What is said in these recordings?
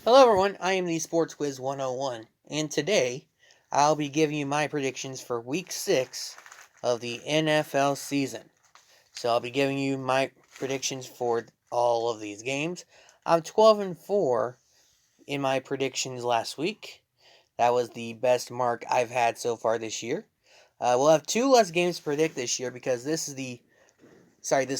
Hello everyone, I am the Sports Quiz 101, and today I'll be giving you my predictions for Week 6 of the NFL season. So I'll be giving you my predictions for all of these games. I'm 12-4 in my predictions last week. That was the best mark I've had so far this year. We'll have two less games to predict this year because this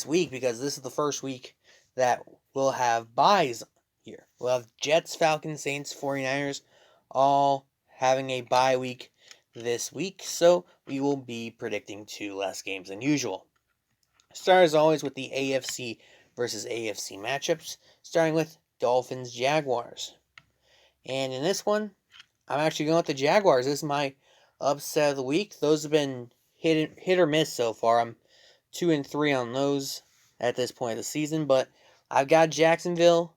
week because this is the first week that we'll have buys here. We'll have Jets, Falcons, Saints, 49ers all having a bye week this week, so we will be predicting two less games than usual. Start as always with the AFC versus AFC matchups, starting with Dolphins Jaguars. And in this one, I'm actually going with the Jaguars. This is my upset of the week. Those have been hit or miss so far. I'm 2-3 on those at this point of the season, but I've got Jacksonville.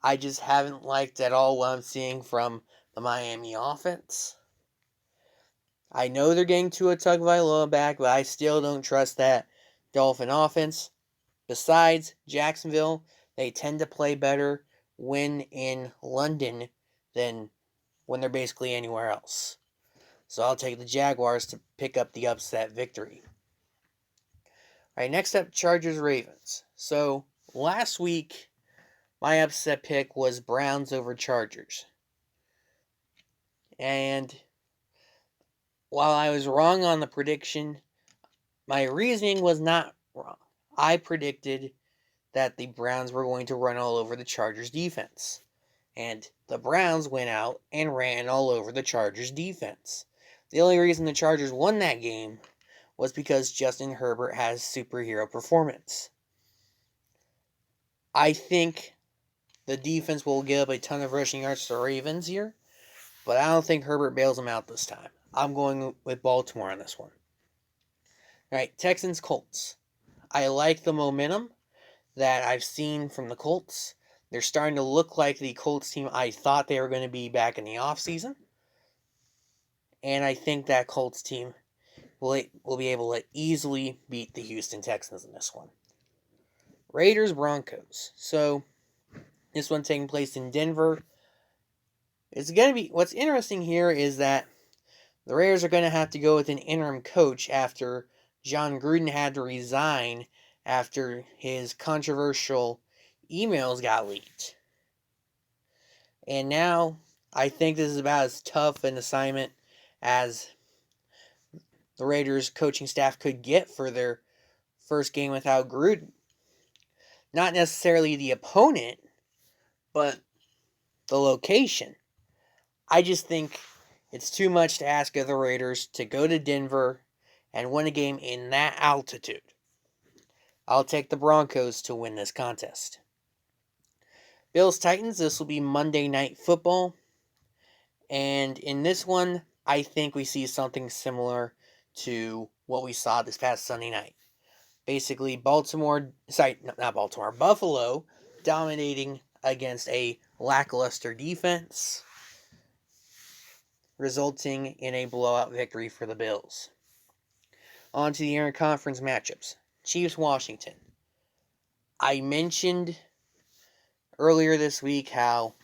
I just haven't liked at all what I'm seeing from the Miami offense. I know they're getting Tua Tagovailoa back, but I still don't trust that Dolphin offense. Besides, Jacksonville, they tend to play better when in London than when they're basically anywhere else. So I'll take the Jaguars to pick up the upset victory. All right, next up, Chargers Ravens. So last week, my upset pick was Browns over Chargers. And while I was wrong on the prediction, my reasoning was not wrong. I predicted that the Browns were going to run all over the Chargers defense. And the Browns went out and ran all over the Chargers defense. The only reason the Chargers won that game was because Justin Herbert has superhero performance. I think the defense will give up a ton of rushing yards to the Ravens here, but I don't think Herbert bails them out this time. I'm going with Baltimore on this one. All right, Texans Colts. I like the momentum that I've seen from the Colts. They're starting to look like the Colts team I thought they were going to be back in the offseason. And I think that Colts team will be able to easily beat the Houston Texans in this one. Raiders Broncos. So this one taking place in Denver. It's going to be, what's interesting here is that the Raiders are going to have to go with an interim coach after John Gruden had to resign after his controversial emails got leaked. And now I think this is about as tough an assignment as the Raiders coaching staff could get for their first game without Gruden. Not necessarily the opponent, but the location. I just think it's too much to ask of the Raiders to go to Denver and win a game in that altitude. I'll take the Broncos to win this contest. Bills Titans, this will be Monday Night Football. And in this one, I think we see something similar to what we saw this past Sunday night. Basically, Buffalo dominating against a lackluster defense, resulting in a blowout victory for the Bills. On to the interconference matchups. Chiefs-Washington. I mentioned earlier this week how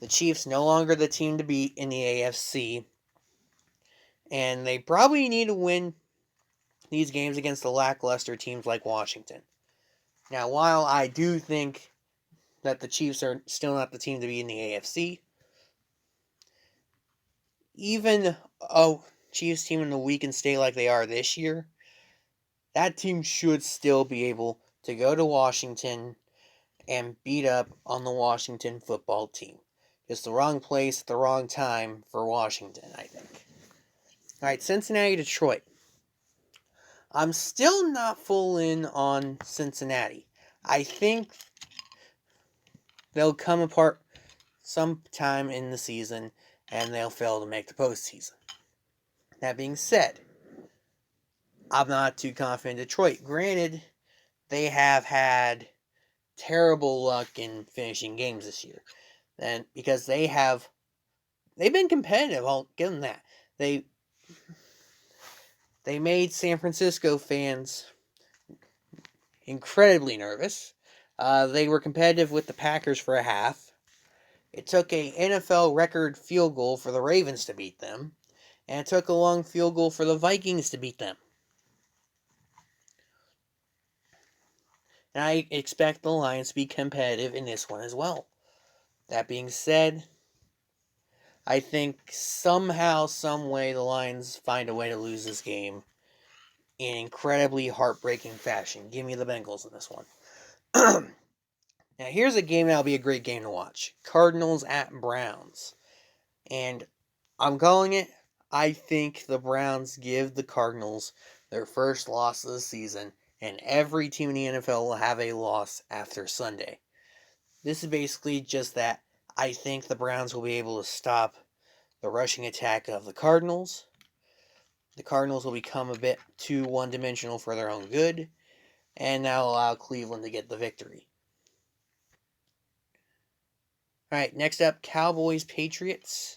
the Chiefs no longer the team to beat in the AFC, and they probably need to win these games against the lackluster teams like Washington. Now, while I do think that the Chiefs are still not the team to be in the AFC, even a Chiefs team in the weakened state like they are this year, that team should still be able to go to Washington and beat up on the Washington football team. Just the wrong place at the wrong time for Washington, I think. All right, Cincinnati, Detroit. I'm still not full in on Cincinnati. I think they'll come apart sometime in the season and they'll fail to make the postseason. That being said, I'm not too confident in Detroit. Granted, they have had terrible luck in finishing games this year. And because they've been competitive, I'll give them that. They made San Francisco fans incredibly nervous. They were competitive with the Packers for a half. It took a NFL record field goal for the Ravens to beat them, and it took a long field goal for the Vikings to beat them. And I expect the Lions to be competitive in this one as well. That being said, I think somehow, some way, the Lions find a way to lose this game in incredibly heartbreaking fashion. Give me the Bengals in this one. Now, here's a game that'll be a great game to watch. Cardinals at Browns. And I'm calling it. I think the Browns give the Cardinals their first loss of the season, and every team in the NFL will have a loss after Sunday. This is basically just that I think the Browns will be able to stop the rushing attack of the Cardinals. The Cardinals will become a bit too one-dimensional for their own good, and that'll allow Cleveland to get the victory. Alright, next up, Cowboys-Patriots.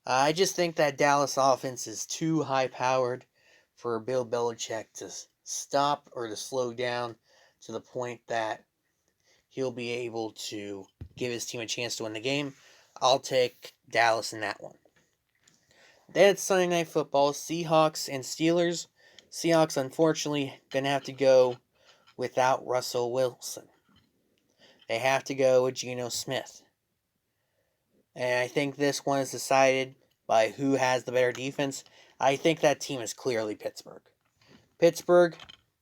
I just think that Dallas offense is too high-powered for Bill Belichick to stop or to slow down to the point that he'll be able to give his team a chance to win the game. I'll take Dallas in that one. Then it's Sunday Night Football, Seahawks and Steelers. Seahawks, unfortunately, going to have to go without Russell Wilson. They have to go with Geno Smith. And I think this one is decided by who has the better defense. I think that team is clearly Pittsburgh. Pittsburgh,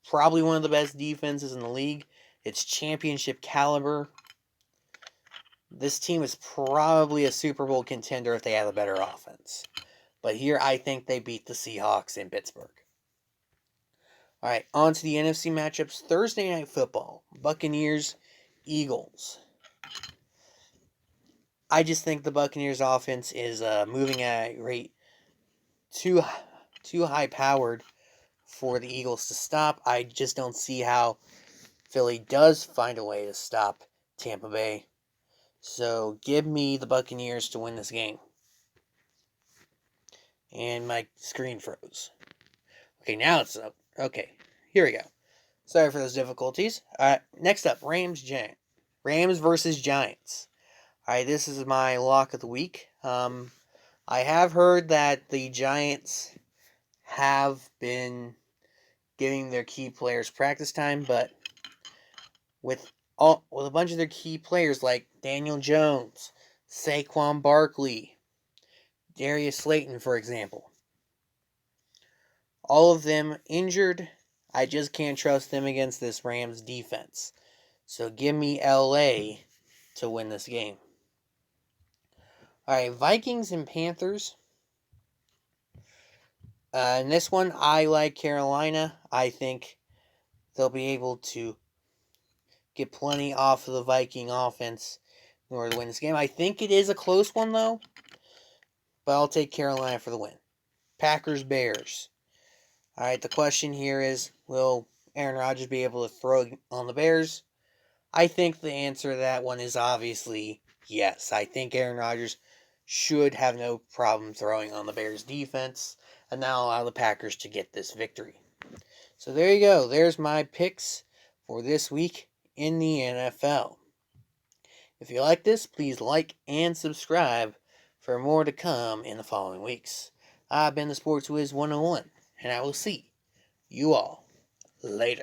probably one of the best defenses in the league. It's championship caliber. This team is probably a Super Bowl contender if they have a better offense. But here, I think they beat the Seahawks in Pittsburgh. Alright, on to the NFC matchups. Thursday Night Football. Buccaneers, Eagles. I just think the Buccaneers offense is moving at a rate too high-powered for the Eagles to stop. I just don't see how Philly does find a way to stop Tampa Bay. So give me the Buccaneers to win this game. And my screen froze. Okay, now it's up. Okay, here we go. Sorry for those difficulties. Next up, Rams versus Giants. Alright, this is my lock of the week. I have heard that the Giants have been giving their key players practice time, but with a bunch of their key players like Daniel Jones, Saquon Barkley, Darius Slayton, for example, all of them injured, I just can't trust them against this Rams defense. So give me LA to win this game. Alright, Vikings and Panthers. In this one, I like Carolina. I think they'll be able to get plenty off of the Viking offense in order to win this game. I think it is a close one, though. But I'll take Carolina for the win. Packers-Bears. Alright, the question here is, will Aaron Rodgers be able to throw on the Bears? I think the answer to that one is obviously yes. I think Aaron Rodgers should have no problem throwing on the Bears' defense, and that'll allow the Packers to get this victory. So there you go. There's my picks for this week in the NFL. If you like this, please like and subscribe for more to come in the following weeks. I've been the Sports Wiz 101, and I will see you all later.